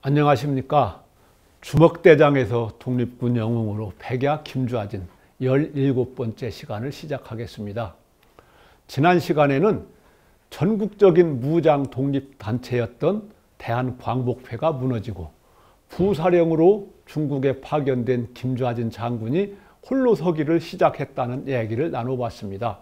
안녕하십니까. 주먹대장에서 독립군 영웅으로 백야 김좌진 17번째 시간을 시작하겠습니다. 지난 시간에는 전국적인 무장 독립단체였던 대한광복회가 무너지고 부사령으로 중국에 파견된 김좌진 장군이 홀로 서기를 시작했다는 이야기를 나눠봤습니다.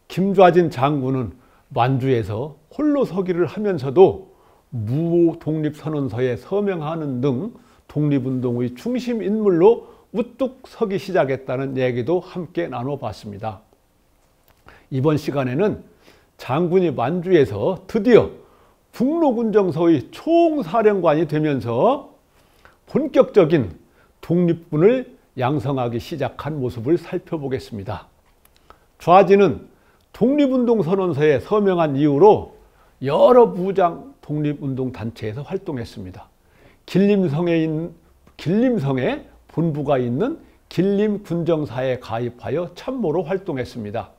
김좌진 장군은 만주에서 홀로 서기를 하면서도 무독립선언서에 서명하는 등 독립운동의 중심 인물로 우뚝 서기 시작했다는 얘기도 함께 나눠봤습니다. 이번 시간에는 장군이 만주에서 드디어 북로군정서의 총사령관이 되면서 본격적인 독립군을 양성하기 시작한 모습을 살펴보겠습니다. 좌진은 독립운동선언서에 서명한 이후로 여러 무장 독립운동단체에서 활동했습니다. 길림성에 본부가 있는 길림군정사에 가입하여 참모로 활동했습니다.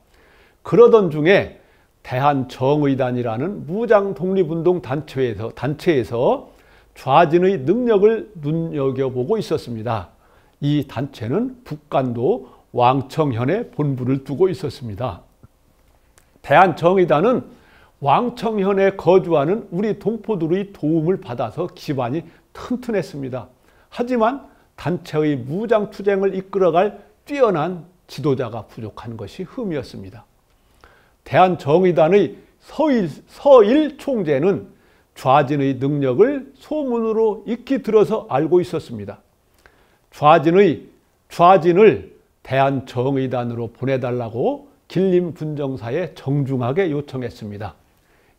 그러던 중에 대한정의단이라는 무장 독립운동 단체에서 좌진의 능력을 눈여겨보고 있었습니다. 이 단체는 북간도 왕청현에 본부를 두고 있었습니다. 대한정의단은 왕청현에 거주하는 우리 동포들의 도움을 받아서 기반이 튼튼했습니다. 하지만 단체의 무장투쟁을 이끌어갈 뛰어난 지도자가 부족한 것이 흠이었습니다. 대한정의단의 서일 총재는 좌진의 능력을 소문으로 익히 들어서 알고 있었습니다. 좌진을 대한정의단으로 보내달라고 길림군정사에 정중하게 요청했습니다.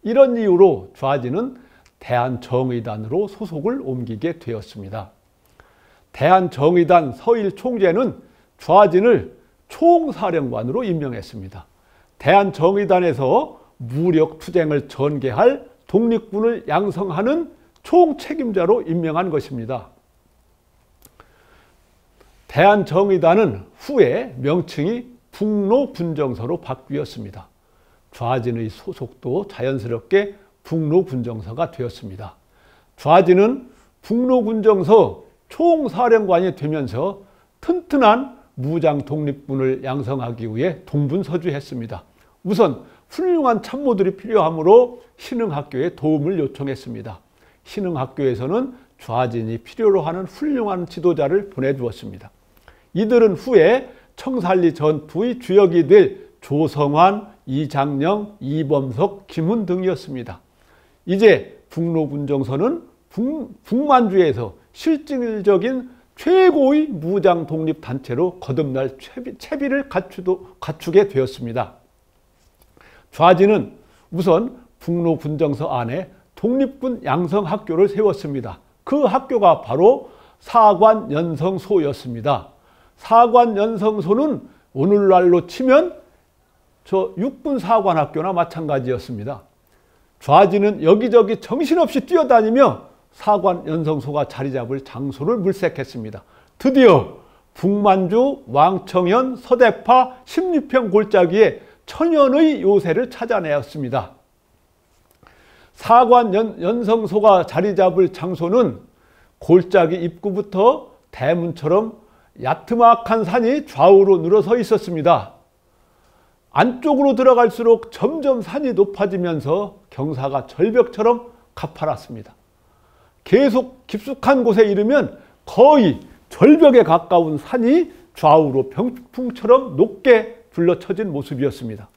이런 이유로 좌진은 대한정의단으로 소속을 옮기게 되었습니다. 대한정의단 서일 총재는 좌진을 총사령관으로 임명했습니다. 대한정의단에서 무력투쟁을 전개할 독립군을 양성하는 총책임자로 임명한 것입니다. 대한정의단은 후에 명칭이 북로군정서로 바뀌었습니다. 좌진의 소속도 자연스럽게 북로군정서가 되었습니다. 좌진은 북로군정서 총사령관이 되면서 튼튼한 무장 독립군을 양성하기 위해 동분서주했습니다. 우선 훌륭한 참모들이 필요하므로 신흥학교에 도움을 요청했습니다. 신흥학교에서는 좌진이 필요로 하는 훌륭한 지도자를 보내주었습니다. 이들은 후에 청산리 전투의 주역이 될 조성환, 이장령, 이범석, 김훈 등이었습니다. 이제 북로군정서는 북만주에서 실질적인 최고의 무장 독립단체로 거듭날 채비를 갖추게 되었습니다. 좌진은 우선 북로군정서 안에 독립군 양성학교를 세웠습니다. 그 학교가 바로 사관연성소였습니다. 사관연성소는 오늘날로 치면 육군사관학교나 마찬가지였습니다. 좌진은 여기저기 정신없이 뛰어다니며 사관연성소가 자리 잡을 장소를 물색했습니다. 드디어 북만주, 왕청현, 서대파, 십리평 골짜기에 천연의 요새를 찾아내었습니다. 사관연성소가 자리 잡을 장소는 골짜기 입구부터 대문처럼 야트막한 산이 좌우로 늘어서 있었습니다. 안쪽으로 들어갈수록 점점 산이 높아지면서 경사가 절벽처럼 가파랐습니다. 계속 깊숙한 곳에 이르면 거의 절벽에 가까운 산이 좌우로 병풍처럼 높게 둘러쳐진 모습이었습니다.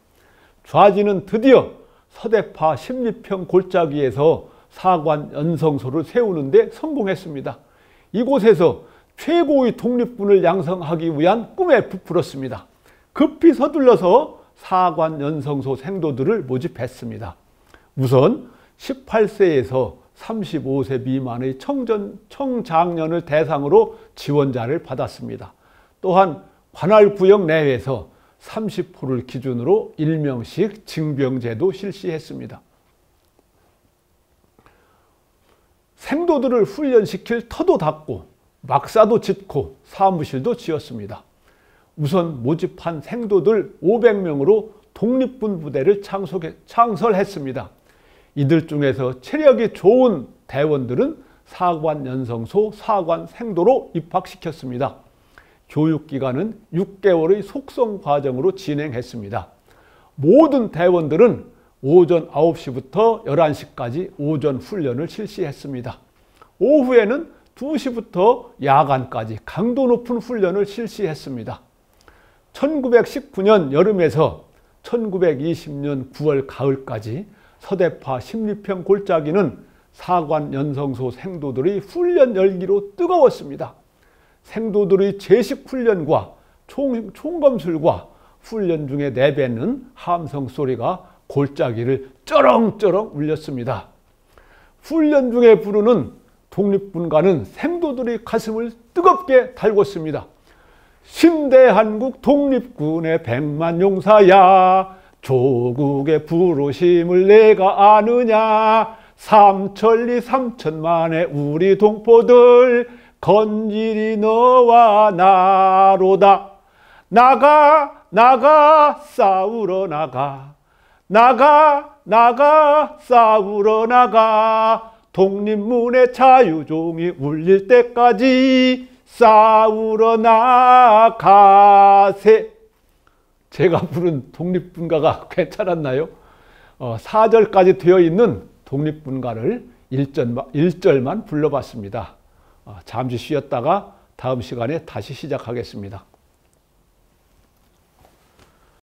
좌진은 드디어 서대파 십리평 골짜기에서 사관연성소를 세우는 데 성공했습니다. 이곳에서 최고의 독립군을 양성하기 위한 꿈에 부풀었습니다. 급히 서둘러서 사관연성소 생도들을 모집했습니다. 우선 18세에서 35세 미만의 청장년을 대상으로 지원자를 받았습니다. 또한 관할구역 내에서 30호를 기준으로 1명씩 징병제도 실시했습니다. 생도들을 훈련시킬 터도 닦고 막사도 짓고 사무실도 지었습니다. 우선 모집한 생도들 500명으로 독립군 부대를 창설했습니다. 이들 중에서 체력이 좋은 대원들은 사관연성소 사관생도로 입학시켰습니다. 교육기간은 6개월의 속성과정으로 진행했습니다. 모든 대원들은 오전 9시부터 11시까지 오전 훈련을 실시했습니다. 오후에는 2시부터 야간까지 강도 높은 훈련을 실시했습니다. 1919년 여름에서 1920년 9월 가을까지 서대파 십리평 골짜기는 사관연성소 생도들의 훈련 열기로 뜨거웠습니다. 생도들의 제식 훈련과 총검술과 훈련 중에 내뱉는 함성 소리가 골짜기를 쩌렁쩌렁 울렸습니다. 훈련 중에 부르는 독립군가는 생도들의 가슴을 뜨겁게 달궜습니다. 신대한국 독립군의 백만용사야, 조국의 부르심을 내가 아느냐, 삼천리 삼천만의 우리 동포들 건질이 너와 나로다. 나가 싸우러 나가, 나가 싸우러 나가, 독립문의 자유종이 울릴 때까지 싸우러 나가세. 제가 부른 독립군가가 괜찮았나요? 4절까지 되어 있는 독립군가를 1절만 불러봤습니다. 잠시 쉬었다가 다음 시간에 다시 시작하겠습니다.